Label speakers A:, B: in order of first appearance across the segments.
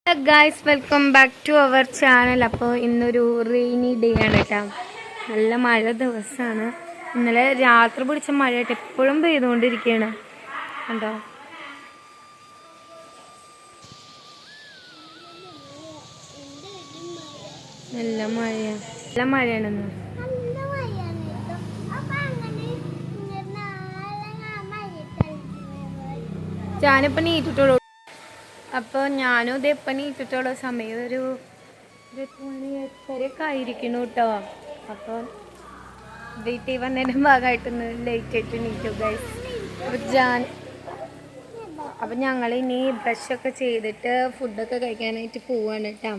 A: Guys welcome back to our channel. അപ്പോൾ ഇന്നൊരു rainy day ആണ് കേട്ടോ. നല്ല മഴ ദിവസമാണ്. ഇന്നലെ രാത്രി പിടിച്ച മഴയായിട്ട് എപ്പോഴും പെയ്തുകൊണ്ടിരിക്കുകയാണ്. കണ്ടോ, നല്ല മഴയാണ്, നല്ല മഴയാണെന്ന്. ഞാനിപ്പോൾ നീറ്റിട്ടുള്ളൂ. അപ്പോൾ ഞാനും ഇതേ ഇപ്പം നീറ്റിട്ടുള്ള സമയം ഒരു 8:30 ആയിരിക്കുന്നു കേട്ടോ. അപ്പോൾ വീട്ടിൽ വന്നതിൻ്റെ ഭാഗമായിട്ടൊന്ന് ലേറ്റ് ആയിട്ട് നീറ്റു ഗൈസ്. അപ്പം ഞങ്ങൾ ഇനി ബ്രഷൊക്കെ ചെയ്തിട്ട് ഫുഡൊക്കെ കഴിക്കാനായിട്ട് പോവാണ് കേട്ടോ.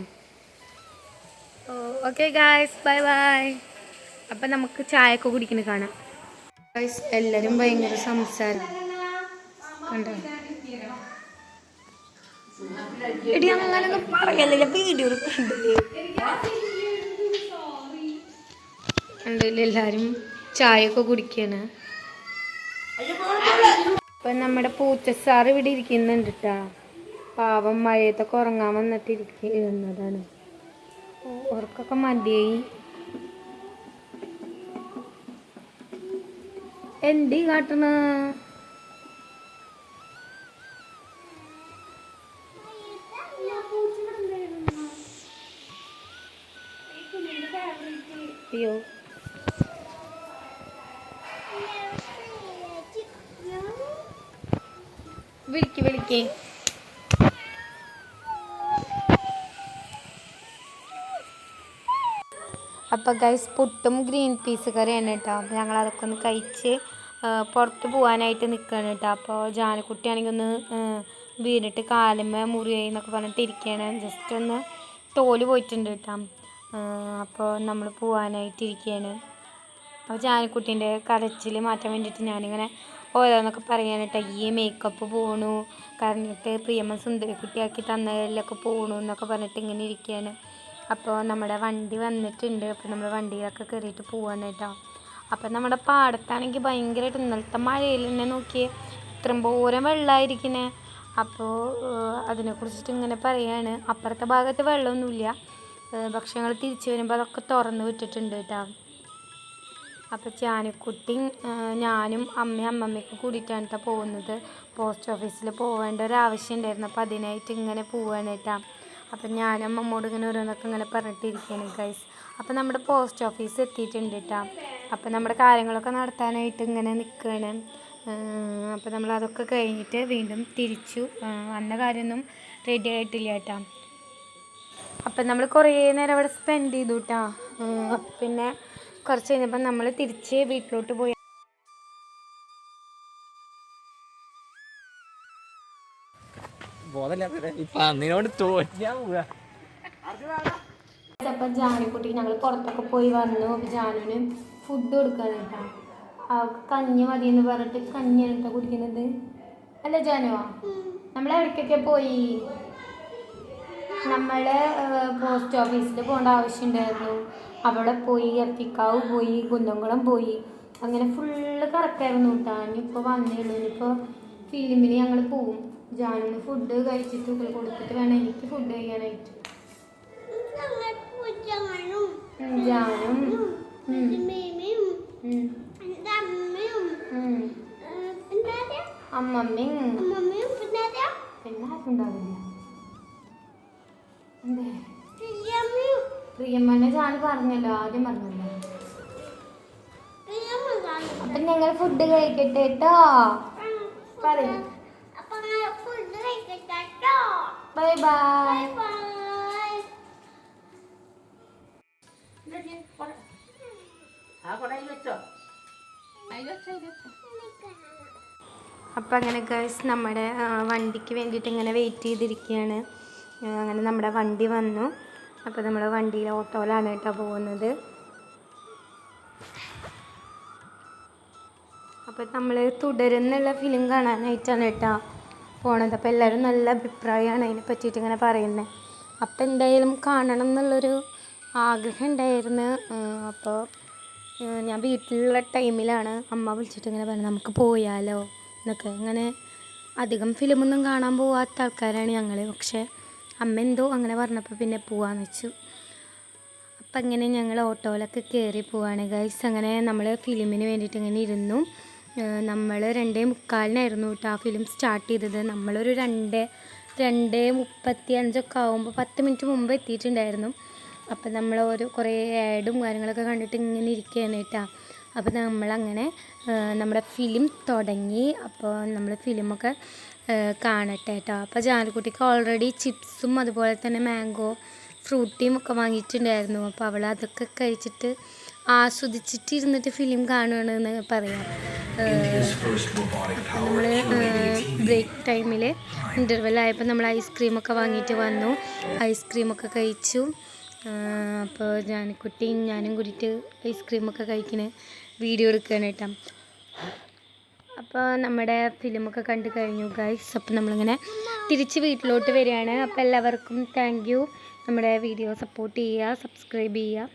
A: Okay guys, bye bye. അപ്പം നമുക്ക് ചായയൊക്കെ കുടിക്കുന്നത് കാണാം. ഗൈസ് എല്ലാവരും ഭയങ്കര സംസാരം കണ്ടോ. എടി അങ്ങനൊന്നും പറയല്ല, വീഡിയോ കണ്ടില്ല. എല്ലാരും ചായയൊക്കെ കുടിക്കാണ്. അപ്പൊ നമ്മുടെ പൂച്ചസാർ ഇവിടെ ഇരിക്കുന്നുണ്ട് കേട്ടാ. പാവം മഴയത്തൊക്കെ ഉറങ്ങാൻ വന്നിട്ട് ഇരിക്കുന്നതാണ്. ഉറക്കൊക്കെ മതിയായി. എന്തി കാട്ടണ? അയ്യോ, വിളിക്കേ. അപ്പം ഗൈസ് പുട്ടും ഗ്രീൻ പീസ് കറിയാണ് കേട്ടോ. ഞങ്ങളതൊക്കെ ഒന്ന് കഴിച്ച് പുറത്ത് പോകാനായിട്ട് നിൽക്കുകയാണ് കേട്ടോ. അപ്പോൾ ജാനക്കുട്ടിയാണെങ്കിൽ ഒന്ന് വീണിട്ട് കാലുമ്മ മുറിയായി എന്നൊക്കെ പറഞ്ഞിട്ട് ഇരിക്കുകയാണ്. ജസ്റ്റ് ഒന്ന് തോല് പോയിട്ടുണ്ട് കേട്ടോ. അപ്പോൾ നമ്മൾ പോകാനായിട്ടിരിക്കുകയാണ്. അപ്പോൾ ജാനക്കുട്ടീൻ്റെ കരച്ചിൽ മാറ്റാൻ വേണ്ടിയിട്ട് ഞാനിങ്ങനെ ഓരോന്നൊക്കെ പറയാനായിട്ട് ഈ മേക്കപ്പ് പോകണു കരഞ്ഞിട്ട് പ്രിയമ്മ സുന്ദരി കുട്ടിയാക്കി തന്നതിലൊക്കെ പോകണു എന്നൊക്കെ പറഞ്ഞിട്ട് ഇങ്ങനെ ഇരിക്കുകയാണ്. അപ്പോൾ നമ്മുടെ വണ്ടി വന്നിട്ടുണ്ട്. അപ്പോൾ നമ്മൾ വണ്ടിയിലൊക്കെ കയറിയിട്ട് പോവാണ് കേട്ടോ. അപ്പം നമ്മുടെ പാടത്താണെങ്കിൽ ഭയങ്കരമായിട്ട് ഇന്നലത്തെ മഴയിൽ തന്നെ നോക്കിയേ ഇത്രയും പോരം വെള്ളമായിരിക്കണേ. അപ്പോൾ അതിനെക്കുറിച്ചിട്ട് ഇങ്ങനെ പറയാണ്. അപ്പുറത്തെ ഭാഗത്ത് വെള്ളമൊന്നുമില്ല, പക്ഷെ ഞങ്ങൾ തിരിച്ച് വരുമ്പോൾ അതൊക്കെ തുറന്ന് വിട്ടിട്ടുണ്ട് കേട്ടോ. അപ്പോൾ ജാനക്കുട്ടി ഞാനും അമ്മയൊക്കെ കൂടിയിട്ടാണ് കേട്ടോ പോകുന്നത്. പോസ്റ്റ് ഓഫീസിൽ പോകേണ്ട ഒരു ആവശ്യം ഉണ്ടായിരുന്നു. അപ്പോൾ അതിനായിട്ട് ഇങ്ങനെ പോവുകയാണ് കേട്ടോ. അപ്പം ഞാനും അമ്മമ്മോട് ഇങ്ങനെ ഓരോന്നൊക്കെ ഇങ്ങനെ പറഞ്ഞിട്ടിരിക്കുകയാണ് ഗൈസ്. അപ്പോൾ നമ്മുടെ പോസ്റ്റ് ഓഫീസ് എത്തിയിട്ടുണ്ട് കേട്ടോ. അപ്പോൾ നമ്മുടെ കാര്യങ്ങളൊക്കെ നടത്താനായിട്ട് ഇങ്ങനെ നിൽക്കുകയാണ്. അപ്പോൾ നമ്മളതൊക്കെ കഴിഞ്ഞിട്ട് വീണ്ടും തിരിച്ചു വന്ന കാര്യമൊന്നും റെഡി ആയിട്ടില്ല കേട്ടോ. അപ്പം നമ്മൾ കുറേ നേരം അവിടെ സ്പെൻഡ് ചെയ്തു കേട്ടോ. പിന്നെ കുറച്ച് കഴിഞ്ഞപ്പോൾ നമ്മൾ തിരിച്ച് വീട്ടിലോട്ട് പോയി. അപ്പം ജാനുക്കുട്ടി ഞങ്ങൾ പുറത്തൊക്കെ പോയി വന്നു. അപ്പം ജാനുവിന് ഫുഡ് കൊടുക്കാൻ കേട്ടോ. അവൾക്ക് കഞ്ഞി മതി എന്ന് പറഞ്ഞിട്ട് കഞ്ഞിയാണ് കേട്ടോ കുടിക്കുന്നത്. അല്ല ജാനുവാ, നമ്മൾ എവിടേക്കൊക്കെ പോയി? നമ്മൾ പോസ്റ്റ് ഓഫീസിൽ പോകേണ്ട ആവശ്യമുണ്ടായിരുന്നു. അവിടെ പോയി, അത്തിക്കാവ് പോയി, കുന്നംകുളം പോയി, അങ്ങനെ ഫുള്ള് കറക്റ്റായിരുന്നു കേട്ടോ. ഇനിയിപ്പോൾ വന്നേ ഉള്ളൂ. ഇനിയിപ്പോൾ ഫിലിമിന് ഞങ്ങൾ പോവും. ജാനുവിന് ഫുഡ് കഴിച്ചിട്ട് കൊടുത്തിട്ട് വേണം എനിക്ക് ഫുഡ് കഴിക്കാനായിട്ട്. ജാനും അമ്മമ്മയും പിന്നെ ആരുണ്ടാവില്ല. പ്രിയമ്മനെ ഞാൻ പറഞ്ഞല്ലോ, ആദ്യം പറഞ്ഞല്ലോ. അപ്പം ഞങ്ങൾ ഫുഡ് കഴിക്കട്ടെ കേട്ടോ. പറയും ബൈ ബൈ. അപ്പം അങ്ങനെ ഗൈസ് നമ്മുടെ വണ്ടിക്ക് വേണ്ടിയിട്ട് ഇങ്ങനെ വെയിറ്റ് ചെയ്തിരിക്കുകയാണ്. അങ്ങനെ നമ്മുടെ വണ്ടി വന്നു. അപ്പോൾ നമ്മൾ വണ്ടിയിൽ ഓട്ടോയിലാണ് കേട്ടോ പോകുന്നത്. അപ്പോൾ നമ്മൾ തുടരുന്നുള്ള ഫിലിം കാണാനായിട്ടാണ് കേട്ടോ പോണത്. അപ്പോൾ എല്ലാവരും നല്ല അഭിപ്രായമാണ് അതിനെ പറ്റിയിട്ട് ഇങ്ങനെ പറയുന്നത്. അപ്പോൾ എന്തായാലും കാണണം എന്നുള്ളൊരു ആഗ്രഹം ഉണ്ടായിരുന്നു. അപ്പോൾ ഞാൻ വീട്ടിലുള്ള ടൈമിലാണ് അമ്മ വിളിച്ചിട്ട് ഇങ്ങനെ പറഞ്ഞു നമുക്ക് പോയാലോ എന്നൊക്കെ. ഇങ്ങനെ അധികം ഫിലിമൊന്നും കാണാൻ പോവാത്ത ആൾക്കാരാണ് ഞങ്ങൾ. പക്ഷേ അമ്മ എന്തോ അങ്ങനെ പറഞ്ഞപ്പോൾ പിന്നെ പോവാന്ന് വെച്ചു. അപ്പം അങ്ങനെ ഞങ്ങൾ ഓട്ടോയിലൊക്കെ കയറി പോവാണ് ഗൈസ്. അങ്ങനെ നമ്മൾ ഫിലിമിന് വേണ്ടിയിട്ട് ഇങ്ങനെ ഇരുന്നു. നമ്മൾ 2:45 കേട്ടോ ആ ഫിലിം സ്റ്റാർട്ട് ചെയ്തത്. നമ്മളൊരു 2:35 ആകുമ്പോൾ 10 മിനിറ്റ് മുമ്പ് എത്തിയിട്ടുണ്ടായിരുന്നു. അപ്പം നമ്മൾ കുറേ ആഡും കാര്യങ്ങളൊക്കെ കണ്ടിട്ട് ഇങ്ങനെ ഇരിക്കുകയാണ് കേട്ടോ. അപ്പോൾ നമ്മളങ്ങനെ നമ്മുടെ ഫിലിം തുടങ്ങി. അപ്പോൾ നമ്മൾ ഫിലിമൊക്കെ കാണട്ടെ കേട്ടോ. അപ്പോൾ ജാനുക്കുട്ടിക്ക് ഓൾറെഡി ചിപ്സും അതുപോലെ തന്നെ മാംഗോ ഫ്രൂട്ടിയും ഒക്കെ വാങ്ങിയിട്ടുണ്ടായിരുന്നു. അപ്പോൾ അവൾ അതൊക്കെ കഴിച്ചിട്ട് ആസ്വദിച്ചിട്ട് ഇരുന്നിട്ട് ഫിലിം കാണുകയാണെന്ന് പറയാം. നമ്മൾ ബ്രേക്ക് ടൈമിൽ ഇൻ്റർവെല്ലായപ്പോൾ നമ്മൾ ഐസ്ക്രീമൊക്കെ വാങ്ങിയിട്ട് വന്നു. ഐസ്ക്രീമൊക്കെ കഴിച്ചു. അപ്പോൾ ജാനുക്കുട്ടിയും ഞാനും കൂടിയിട്ട് ഐസ്ക്രീമൊക്കെ കഴിക്കുന്ന വീഡിയോ എടുക്കുകയാണ് കേട്ടോ. അപ്പോൾ നമ്മുടെ ഫിലിമൊക്കെ കണ്ടു കഴിഞ്ഞു ഗൈസ്. അപ്പോൾ നമ്മളിങ്ങനെ തിരിച്ച് വീട്ടിലോട്ട് വരികയാണ്. അപ്പോൾ എല്ലാവർക്കും താങ്ക് യു. നമ്മുടെ വീഡിയോ സപ്പോർട്ട് ചെയ്യുക, സബ്സ്ക്രൈബ് ചെയ്യുക.